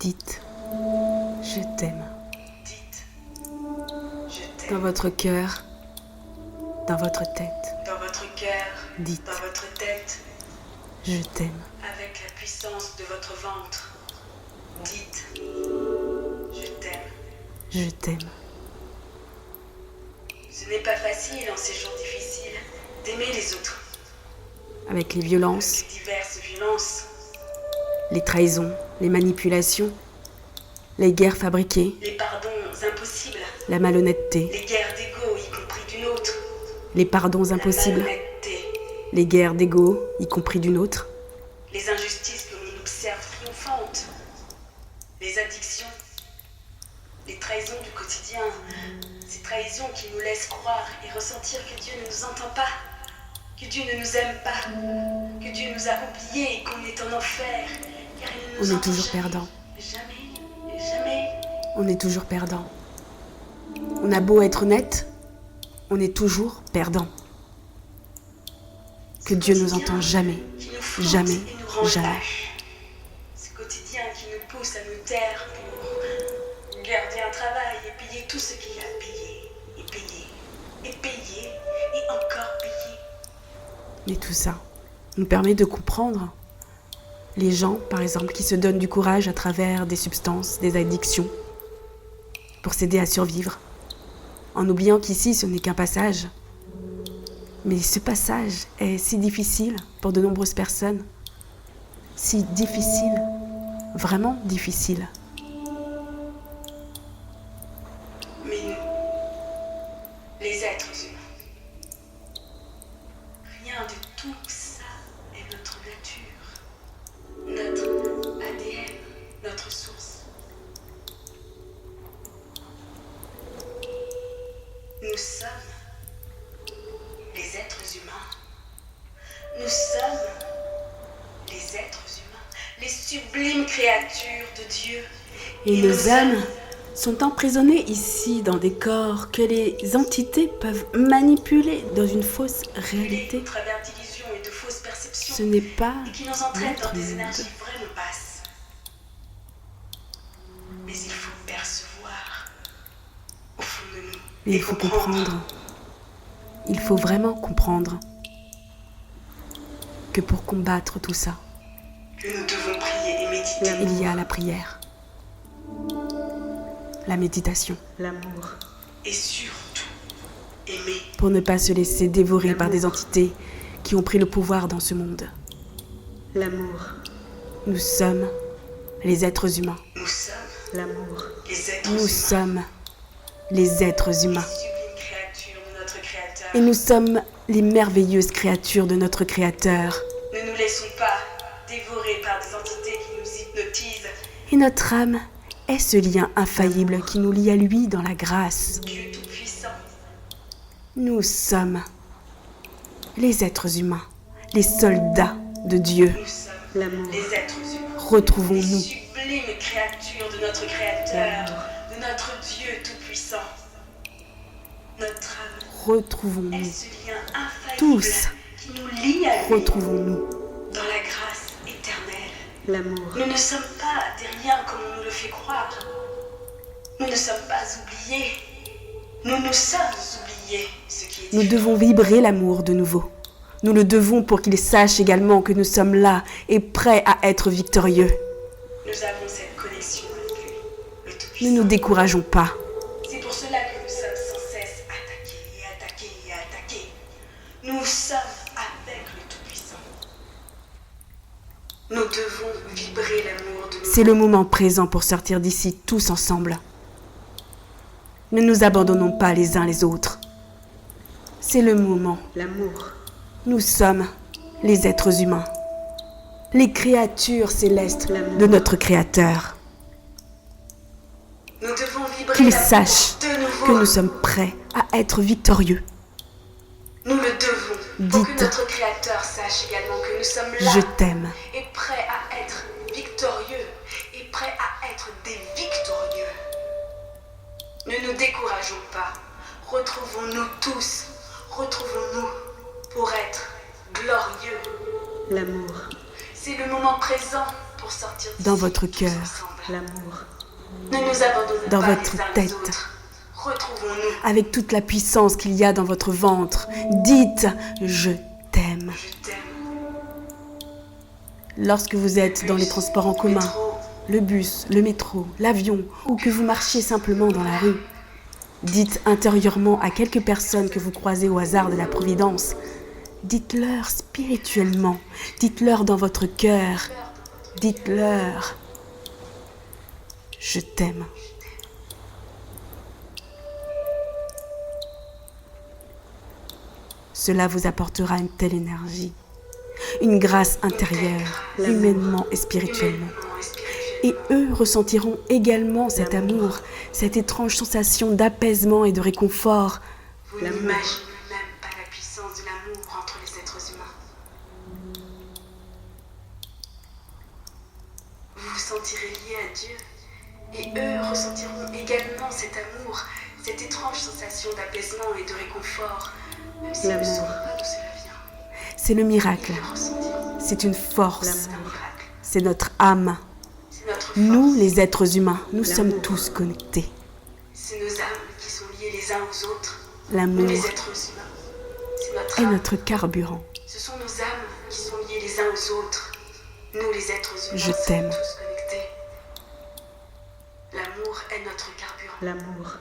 Dites, je t'aime. Dites, je t'aime. Dans votre cœur, dans votre tête. Dans votre cœur, Dites, dans votre tête, je t'aime. avec la puissance de votre ventre. Dites, je t'aime. Je t'aime. Ce n'est pas facile en ces jours difficiles d'aimer les autres. Avec les violences, Les diverses violences, les trahisons, les manipulations, les guerres fabriquées, les pardons impossibles, la malhonnêteté, les guerres d'ego, y compris d'une autre. les pardons La impossibles, malhonnêteté, les guerres d'ego, y compris d'une autre, les injustices que l'on observe triomphantes, les addictions, les trahisons du quotidien, ces trahisons qui nous laissent croire et ressentir que Dieu ne nous entend pas, que Dieu ne nous aime pas, que Dieu nous a oubliés et qu'on est en enfer, car il ne nous on est entend toujours jamais, perdant. jamais, jamais. On est toujours perdant. On a beau être honnête, on est toujours perdant. Que Dieu nous entend jamais, Qui nous floute jamais, et nous rend jamais. lâches. Ce quotidien qui nous pousse à nous taire pour garder un travail et payer tout ce qu'il y a à payer, et payer, et payer, et encore payer. Mais tout ça nous permet de comprendre les gens, par exemple, qui se donnent du courage à travers des substances, des addictions, pour s'aider à survivre, en oubliant qu'ici, ce n'est qu'un passage. Mais ce passage est si difficile pour de nombreuses personnes, si difficile, vraiment difficile. Mais nous, les êtres humains, rien de tout ça est notre nature, notre ADN, notre source. Nous sommes les êtres humains. Nous sommes les êtres humains, les sublimes créatures de Dieu. Et nous nos âmes sont emprisonnées ici dans des corps que les entités peuvent manipuler dans une fausse réalité. Au travers d'illusions et de fausses perceptions Ce n'est pas et qui nous entraînent notre dans des monde. énergies vraiment basses. Mais il faut percevoir au fond de nous. Mais et il faut comprendre. Il faut vraiment comprendre que pour combattre tout ça, que nous devons prier et méditer. il y a la prière, la méditation, L'amour, Et surtout, aimer. pour ne pas se laisser dévorer par des entités qui ont pris le pouvoir dans ce monde. l'amour, Nous sommes les êtres humains. Nous sommes l'amour, les êtres Nous humains, sommes les êtres humains. sublimes créatures de notre Créateur. Et nous sommes les merveilleuses créatures de notre Créateur. Ne nous laissons pas dévorer par des entités qui nous hypnotisent. Et notre âme est ce lien infaillible qui nous lie à lui dans la grâce. Dieu Tout-Puissant, Nous sommes les êtres humains, les soldats de Dieu. nous sommes l'amour, les êtres humains. Les Retrouvons-nous. sublimes créatures de notre Créateur, de notre Dieu Tout-Puissant. Notre âme est Retrouvons-nous. ce lien infaillible Tous. qui nous lie à lui Retrouvons-nous. dans la grâce éternelle. l'amour, Nous ne sommes pas des riens comme on nous le fait croire. Nous ne sommes pas oubliés. Nous nous sommes oubliés, ce qui est Nous différent. devons vibrer l'amour de nouveau. Nous le devons pour qu'il sache également que nous sommes là et prêts à être victorieux. Nous avons cette connexion avec lui, le Ne Tout-Puissant. nous décourageons pas. C'est pour cela que nous sommes sans cesse attaqués et attaqués et attaqués. Nous sommes avec le Tout-Puissant. Nous devons vibrer l'amour de nous. C'est le moment présent pour sortir d'ici tous ensemble. Ne nous abandonnons pas les uns les autres. C'est le moment. l'amour, Nous sommes les êtres humains, les créatures célestes de notre Créateur. Nous devons vibrer Qu'il l'amour sache de nouveau. que nous sommes prêts à être victorieux. Nous le devons. Pour que Dites. notre Créateur sache également que nous sommes là Je t'aime. et prêts à être victorieux et prêts à être des victorieux. Ne nous décourageons pas. Retrouvons-nous tous. Retrouvons-nous pour être glorieux. l'amour, C'est le moment présent pour sortir d'ici Dans votre tous cœur. ensemble. L'amour. Ne nous abandonnons Dans pas votre les uns tête. les autres. Retrouvons-nous. Avec toute la puissance qu'il y a dans votre ventre, dites « Je t'aime ». Je t'aime. Lorsque vous êtes dans les transports en commun, le bus, le métro, l'avion, ou que vous marchiez simplement dans la rue, dites intérieurement à quelques personnes que vous croisez au hasard de la Providence, dites-leur spirituellement, dites-leur dans votre cœur, dites-leur « Je t'aime ». Cela vous apportera une telle énergie, une grâce intérieure, humainement et spirituellement. Et eux ressentiront également cet amour, cette étrange sensation d'apaisement et de réconfort. Vous n'imaginez même pas la puissance de l'amour entre les êtres humains. Vous vous sentirez lié à Dieu, et eux ressentiront également cet amour, cette étrange sensation d'apaisement et de réconfort, même s'ils ne L'amour. sauront pas d'où cela vient. C'est le miracle, Ils le ressentiront. c'est une force, C'est un miracle. c'est notre âme. C'est notre force. Nous, les êtres humains, nous L'amour. sommes tous connectés. C'est nos âmes qui sont liées les uns aux autres. Nous, L'amour les êtres humains. C'est notre est âme. notre carburant. Ce sont nos âmes qui sont liées les uns aux autres. Nous, les êtres humains, Je t'aime. sommes tous connectés. L'amour est notre carburant. L'amour.